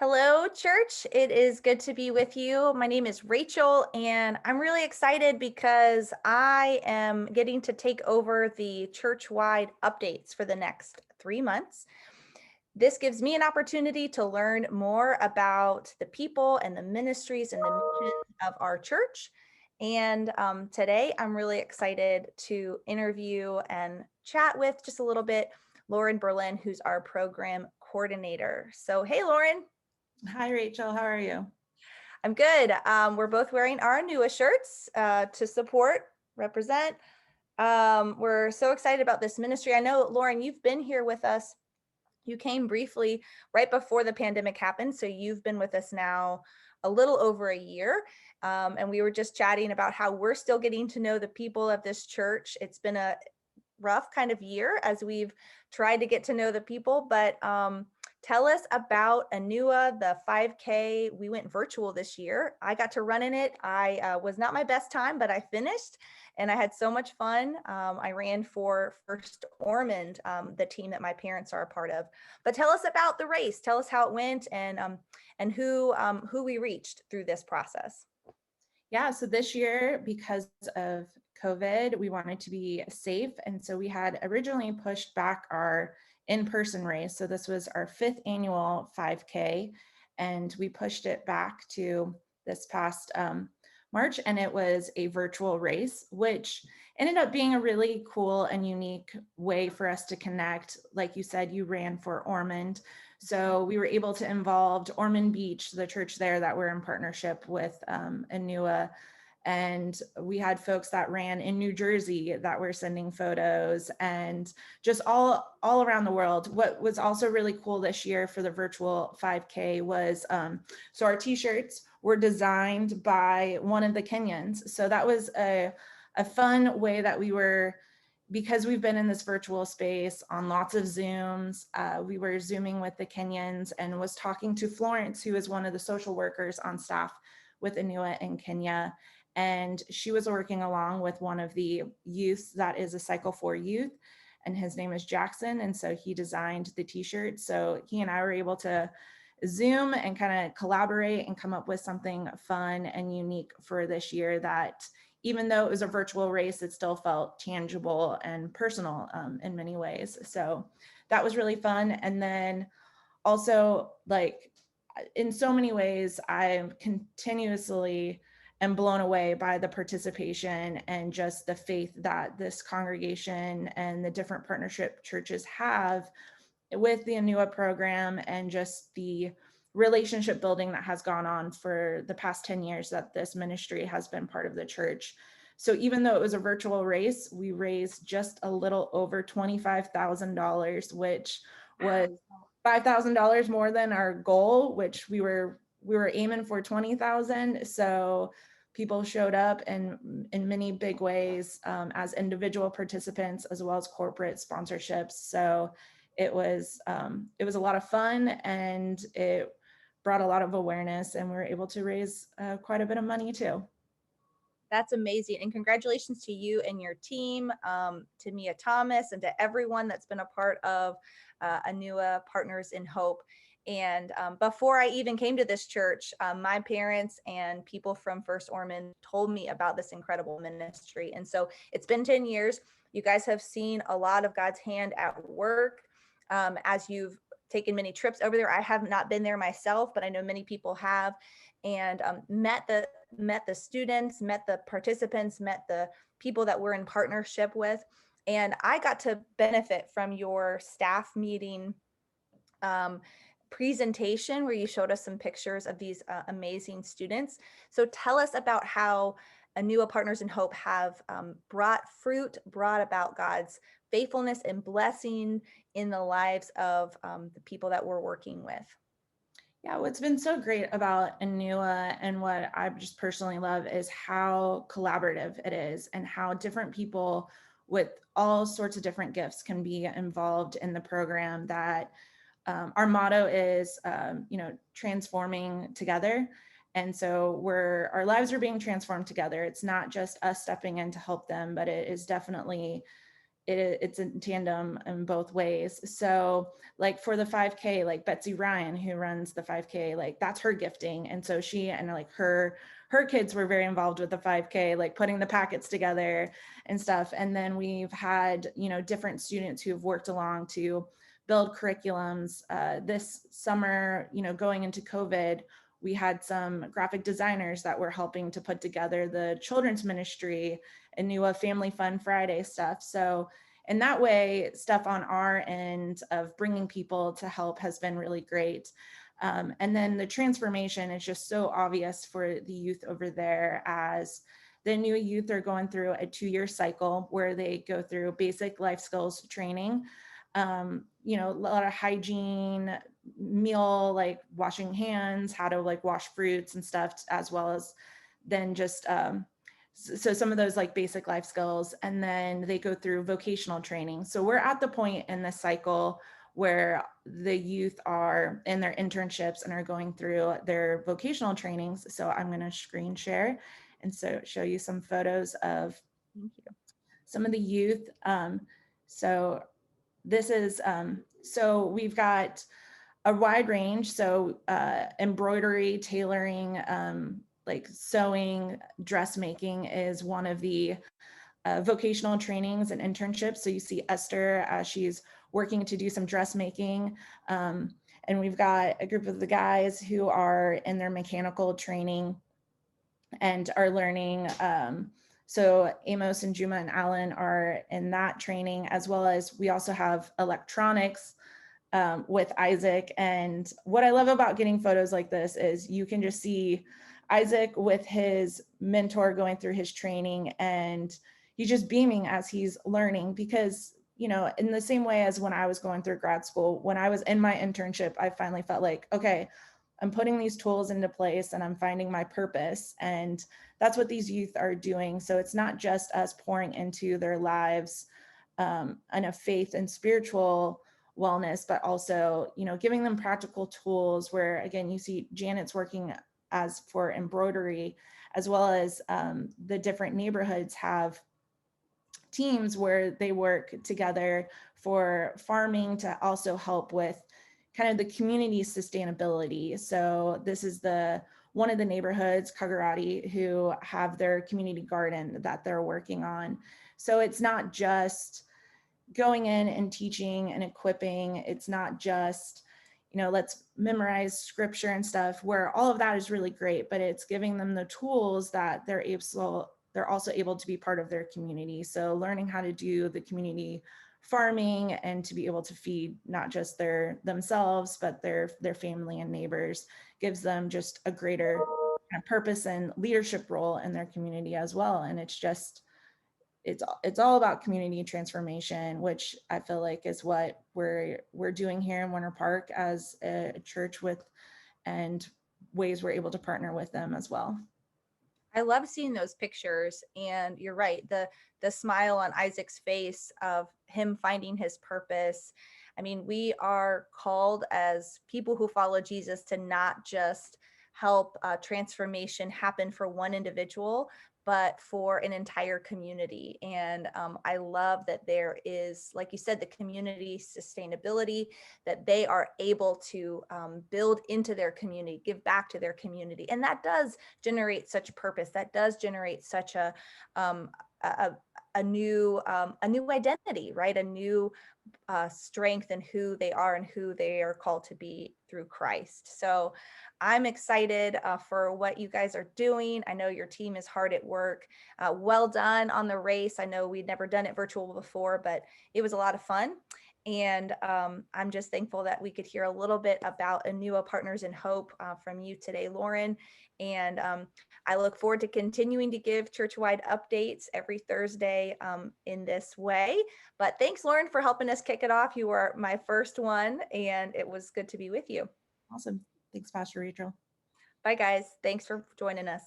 Hello, church. It is good to be with you. My name is Rachel, and I'm really excited because I am getting to take over the church-wide updates for the next 3 months. This gives me an opportunity to learn more about the people and the ministries and the mission of our church. And today, I'm really excited to interview and chat with just a little bit Lauren Berlin, who's our program coordinator. So, hey, Lauren. Hi, Rachel. How are you? I'm good. We're both wearing our Inua shirts to support, represent. We're so excited about this ministry. I know, Lauren, you've been here with us. You came briefly right before the pandemic happened. So you've been with us now a little over a year. And we were just chatting about how we're still getting to know the people of this church. It's been a rough kind of year as we've tried to get to know the people, but tell us about Inua, the 5K. We went virtual this year. I got to run in it. I was not my best time, but I finished and I had so much fun. I ran for First Ormond, the team that my parents are a part of. But tell us about the race. Tell us how it went and who we reached through this process. Yeah, so this year, because of COVID, we wanted to be safe. And so we had originally pushed back our in-person race. So this was our fifth annual 5K, and we pushed it back to this past March, and it was a virtual race, which ended up being a really cool and unique way for us to connect. Like you said, you ran for Ormond. So we were able to involve Ormond Beach, the church there that we're in partnership with Inua. And we had folks that ran in New Jersey that were sending photos and just all around the world. What was also really cool this year for the virtual 5K was, so our t-shirts were designed by one of the Kenyans. So that was a fun way that we were, because we've been in this virtual space on lots of Zooms, we were Zooming with the Kenyans and was talking to Florence, who is one of the social workers on staff with Inua in Kenya. And she was working along with one of the youths that is a Cycle 4 youth, and his name is Jackson. And so he designed the t-shirt. So he and I were able to Zoom and kind of collaborate and come up with something fun and unique for this year that, even though it was a virtual race, it still felt tangible and personal in many ways. So that was really fun. And then also, like, in so many ways, I continuously am blown away by the participation and just the faith that this congregation and the different partnership churches have with the Inua program, and just the relationship building that has gone on for the past 10 years that this ministry has been part of the church. So even though it was a virtual race, we raised just a little over $25,000, which was $5,000 more than our goal, which we were aiming for 20,000. So people showed up in many big ways, as individual participants as well as corporate sponsorships. So it was a lot of fun, and it brought a lot of awareness, and we were able to raise quite a bit of money too. That's amazing. And congratulations to you and your team, to Mia Thomas, and to everyone that's been a part of Anua Partners in Hope. And before I even came to this church, my parents and people from First Ormond told me about this incredible ministry. And so it's been 10 years. You guys have seen a lot of God's hand at work as you've taken many trips over there. I have not been there myself, but I know many people have, and met the students, met the participants, met the people that we're in partnership with. And I got to benefit from your staff meeting presentation where you showed us some pictures of these amazing students. So tell us about how Anua Partners in Hope have brought fruit, brought about God's faithfulness and blessing in the lives of the people that we're working with. Yeah, what's been so great about Inua, and what I just personally love, is how collaborative it is, and how different people with all sorts of different gifts can be involved in the program. That our motto is, transforming together. And so our lives are being transformed together. It's not just us stepping in to help them, but it is definitely it's in tandem in both ways. So like for the 5K, like Betsy Ryan, who runs the 5K, like that's her gifting. And so she and like her kids were very involved with the 5K, like putting the packets together and stuff. And then we've had, you know, different students who have worked along to build curriculums. This summer, you know, going into COVID, we had some graphic designers that were helping to put together the children's ministry, Inua Family Fun Friday stuff. So in that way, stuff on our end of bringing people to help has been really great. And then the transformation is just so obvious for the youth over there, as the new youth are going through a 2-year cycle where they go through basic life skills training, you know, a lot of hygiene, meal, like washing hands, how to like wash fruits and stuff, as well as then just so some of those like basic life skills. And then they go through vocational training. So we're at the point in the cycle where the youth are in their internships and are going through their vocational trainings. So I'm going to screen share and so show you some photos of Thank you. some of the youth. So this is, so we've got a wide range. So embroidery, tailoring, like sewing, dressmaking is one of the vocational trainings and internships. So you see Esther, she's working to do some dressmaking. And we've got a group of the guys who are in their mechanical training and are learning. So Amos and Juma and Alan are in that training, as well as we also have electronics with Isaac. And what I love about getting photos like this is you can just see Isaac with his mentor going through his training, and he's just beaming as he's learning, because, you know, in the same way as when I was going through grad school, when I was in my internship, I finally felt like, okay, I'm putting these tools into place and I'm finding my purpose. And that's what these youth are doing. So it's not just us pouring into their lives and a faith and spiritual wellness, but also, you know, giving them practical tools where, again, you see Janet's working as for embroidery, as well as the different neighborhoods have teams where they work together for farming to also help with kind of the community sustainability. So this is one of the neighborhoods, Kagarati, who have their community garden that they're working on. So it's not just going in and teaching and equipping. It's not just, you know, let's memorize scripture and stuff, where all of that is really great, but it's giving them the tools that they're also able to be part of their community. So learning how to do the community farming and to be able to feed not just themselves, but their family and neighbors gives them just a greater kind of purpose and leadership role in their community as well. And it's all about community transformation, which I feel like is what we're doing here in Winter Park as a church with, and ways we're able to partner with them as well. I love seeing those pictures, and you're right, the smile on Isaac's face of him finding his purpose. I mean, we are called as people who follow Jesus to not just help transformation happen for one individual, but for an entire community. And I love that there is, like you said, the community sustainability, that they are able to build into their community, give back to their community. And that does generate such purpose. That does generate such um, a, a new identity, right? A new strength in who they are and who they are called to be through Christ. So I'm excited for what you guys are doing. I know your team is hard at work. Well done on the race. I know we'd never done it virtual before, but it was a lot of fun. And I'm just thankful that we could hear a little bit about Inua Partners in Hope from you today, Lauren. And I look forward to continuing to give church-wide updates every Thursday in this way. But thanks, Lauren, for helping us kick it off. You were my first one, and it was good to be with you. Awesome. Thanks, Pastor Rachel. Bye, guys. Thanks for joining us.